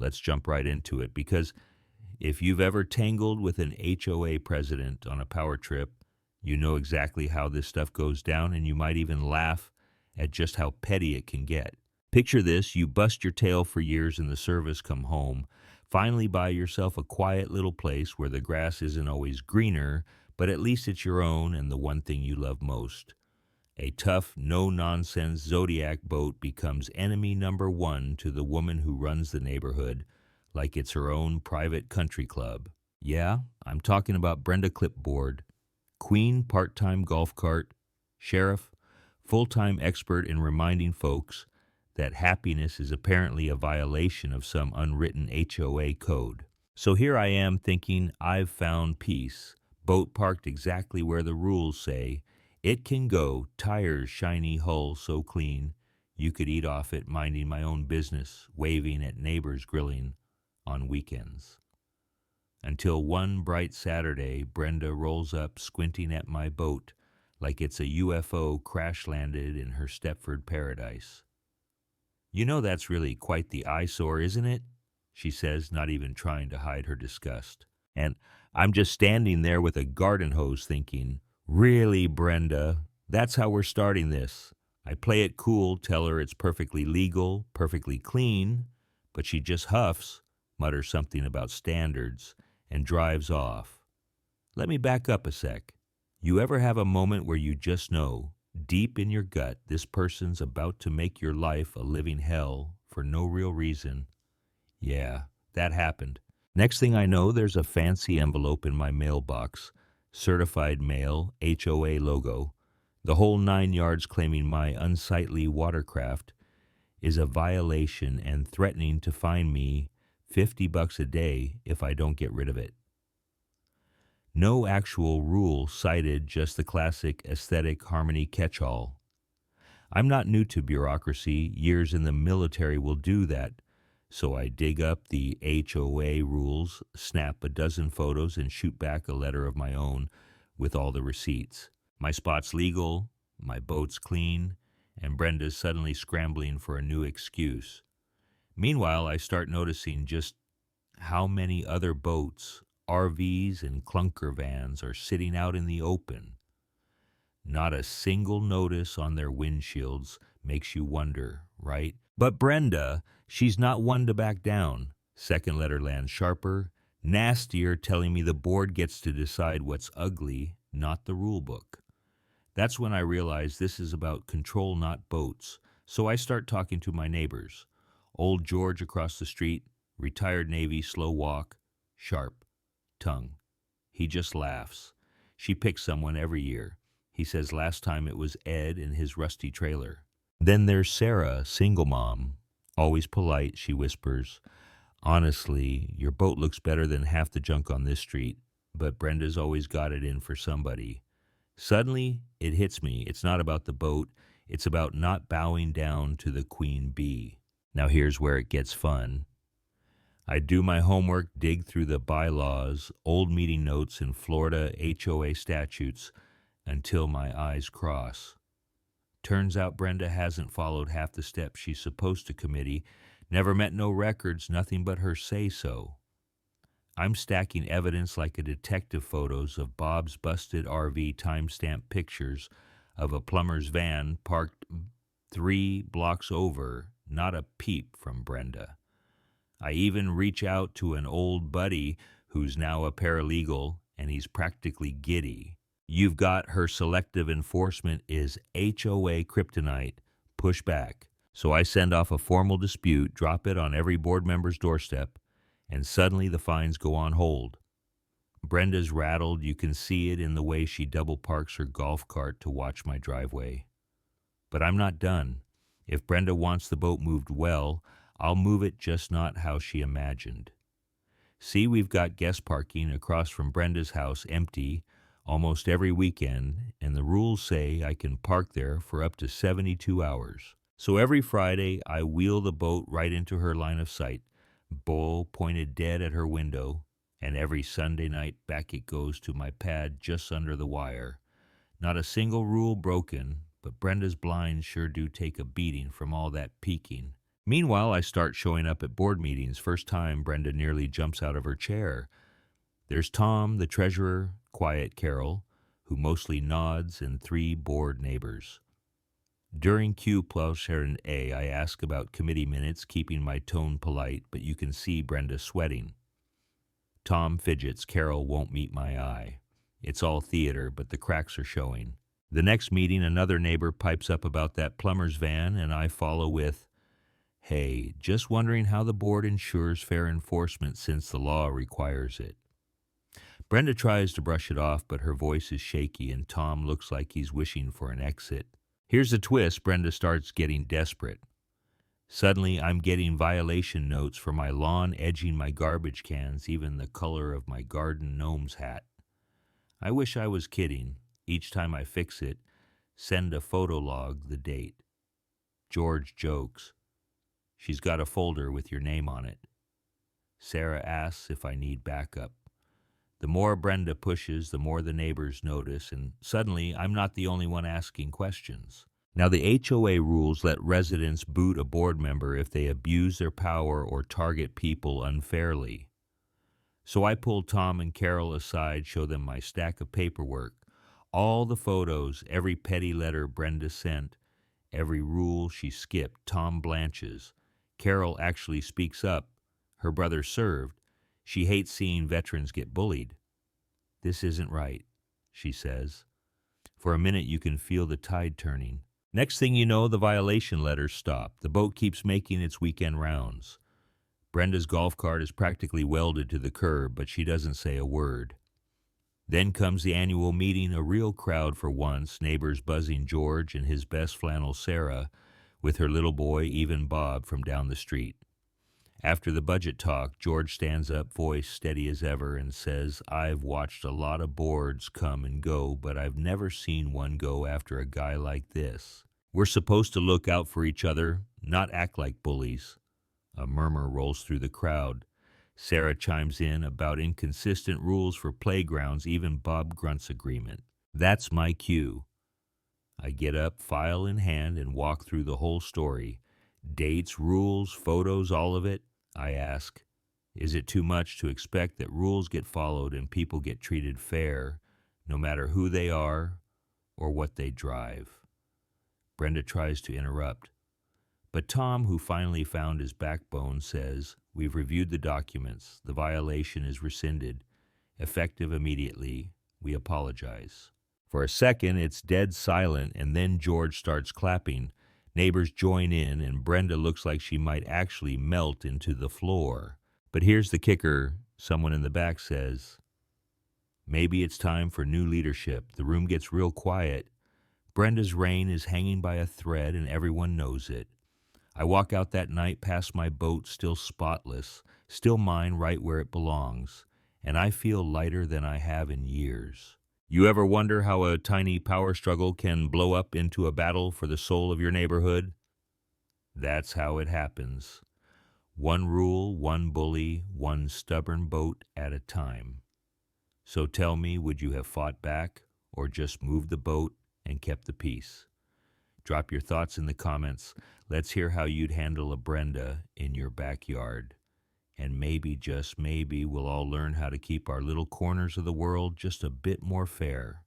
let's jump right into it, because if you've ever tangled with an HOA president on a power trip, you know exactly how this stuff goes down, and you might even laugh at just how petty it can get. Picture this: you bust your tail for years in the service, come home, finally buy yourself a quiet little place where the grass isn't always greener, but at least it's your own and the one thing you love most. A tough, no-nonsense Zodiac boat becomes enemy number one to the woman who runs the neighborhood like it's her own private country club. Yeah, I'm talking about Brenda Clipboard, queen part-time golf cart, sheriff, full-time expert in reminding folks that happiness is apparently a violation of some unwritten HOA code. So here I am thinking I've found peace, boat parked exactly where the rules say it can go, tires shiny, hull so clean, you could eat off it, minding my own business, waving at neighbors grilling on weekends. Until one bright Saturday, Brenda rolls up squinting at my boat like it's a UFO crash-landed in her Stepford paradise. "You know that's really quite the eyesore, isn't it?" she says, not even trying to hide her disgust. And I'm just standing there with a garden hose thinking, really, Brenda, that's how we're starting this. I play it cool, tell her it's perfectly legal, perfectly clean, but she just huffs, mutters something about standards, and drives off. Let me back up a sec. You ever have a moment where you just know, deep in your gut, this person's about to make your life a living hell for no real reason? Yeah, that happened. Next thing I know, there's a fancy envelope in my mailbox, certified mail, HOA logo, the whole 9 yards, claiming my unsightly watercraft is a violation and threatening to fine me $50 a day if I don't get rid of it. No actual rule cited, just the classic aesthetic harmony catch-all. I'm not new to bureaucracy. Years in the military will do that. So I dig up the HOA rules, snap a dozen photos, and shoot back a letter of my own with all the receipts. My spot's legal, my boat's clean, and Brenda's suddenly scrambling for a new excuse. Meanwhile, I start noticing just how many other boats, RVs, and clunker vans are sitting out in the open. Not a single notice on their windshields makes you wonder, right? But Brenda, she's not one to back down. Second letter lands sharper, nastier, telling me the board gets to decide what's ugly, not the rule book. That's when I realize this is about control, not boats. So I start talking to my neighbors. Old George across the street, retired Navy, slow walk, sharp tongue. He just laughs. She picks someone every year. He says last time it was Ed in his rusty trailer. Then there's Sarah, single mom. Always polite, she whispers, "Honestly, your boat looks better than half the junk on this street, but Brenda's always got it in for somebody." Suddenly, it hits me. It's not about the boat. It's about not bowing down to the queen bee. Now here's where it gets fun. I do my homework, dig through the bylaws, old meeting notes, and Florida HOA statutes until my eyes cross. Turns out Brenda hasn't followed half the steps she's supposed to. Committee, never met, no records, nothing but her say-so. I'm stacking evidence like a detective, photos of Bob's busted RV, timestamp pictures of a plumber's van parked 3 blocks over, not a peep from Brenda. I even reach out to an old buddy who's now a paralegal, and he's practically giddy. You've got her selective enforcement is HOA kryptonite. Push back. So I send off a formal dispute, drop it on every board member's doorstep, and suddenly the fines go on hold. Brenda's rattled. You can see it in the way she double parks her golf cart to watch my driveway. But I'm not done. If Brenda wants the boat moved well, I'll move it, just not how she imagined. See, we've got guest parking across from Brenda's house empty almost every weekend, and the rules say I can park there for up to 72 hours. So every Friday, I wheel the boat right into her line of sight, bowl pointed dead at her window, and every Sunday night back it goes to my pad just under the wire. Not a single rule broken, but Brenda's blinds sure do take a beating from all that peeking. Meanwhile, I start showing up at board meetings. First time, Brenda nearly jumps out of her chair. There's Tom, the treasurer, quiet Carol, who mostly nods, and 3 board neighbors. During Q plus A, I ask about committee minutes, keeping my tone polite, but you can see Brenda sweating. Tom fidgets. Carol won't meet my eye. It's all theater, but the cracks are showing. The next meeting, another neighbor pipes up about that plumber's van, and I follow with, "Hey, just wondering how the board ensures fair enforcement since the law requires it." Brenda tries to brush it off, but her voice is shaky, and Tom looks like he's wishing for an exit. Here's a twist. Brenda starts getting desperate. Suddenly, I'm getting violation notes for my lawn, edging my garbage cans, even the color of my garden gnome's hat. I wish I was kidding. Each time I fix it, send a photo log, the date. George jokes. "She's got a folder with your name on it." Sarah asks if I need backup. The more Brenda pushes, the more the neighbors notice, and suddenly I'm not the only one asking questions. Now, the HOA rules let residents boot a board member if they abuse their power or target people unfairly. So I pull Tom and Carol aside, show them my stack of paperwork, all the photos, every petty letter Brenda sent, every rule she skipped. Tom blanches. Carol actually speaks up. Her brother served. She hates seeing veterans get bullied. "This isn't right," she says. For a minute, you can feel the tide turning. Next thing you know, the violation letters stop. The boat keeps making its weekend rounds. Brenda's golf cart is practically welded to the curb, but she doesn't say a word. Then comes the annual meeting, a real crowd for once, neighbors buzzing George and his best flannel Sarah, with her little boy, even Bob, from down the street. After the budget talk, George stands up, voice steady as ever, and says, "I've watched a lot of boards come and go, but I've never seen one go after a guy like this. We're supposed to look out for each other, not act like bullies." A murmur rolls through the crowd. Sarah chimes in about inconsistent rules for playgrounds, even Bob grunts agreement. That's my cue. I get up, file in hand, and walk through the whole story. Dates, rules, photos, all of it. I ask, is it too much to expect that rules get followed and people get treated fair, no matter who they are or what they drive? Brenda tries to interrupt. But Tom, who finally found his backbone, says, "We've reviewed the documents. The violation is rescinded. Effective immediately. We apologize." For a second, it's dead silent, and then George starts clapping. Neighbors join in, and Brenda looks like she might actually melt into the floor. But here's the kicker. Someone in the back says, "Maybe it's time for new leadership." The room gets real quiet. Brenda's reign is hanging by a thread, and everyone knows it. I walk out that night past my boat, still spotless, still mine right where it belongs, and I feel lighter than I have in years. You ever wonder how a tiny power struggle can blow up into a battle for the soul of your neighborhood? That's how it happens. One rule, one bully, one stubborn boat at a time. So tell me, would you have fought back or just moved the boat and kept the peace? Drop your thoughts in the comments. Let's hear how you'd handle a Brenda in your backyard. And maybe, just maybe, we'll all learn how to keep our little corners of the world just a bit more fair.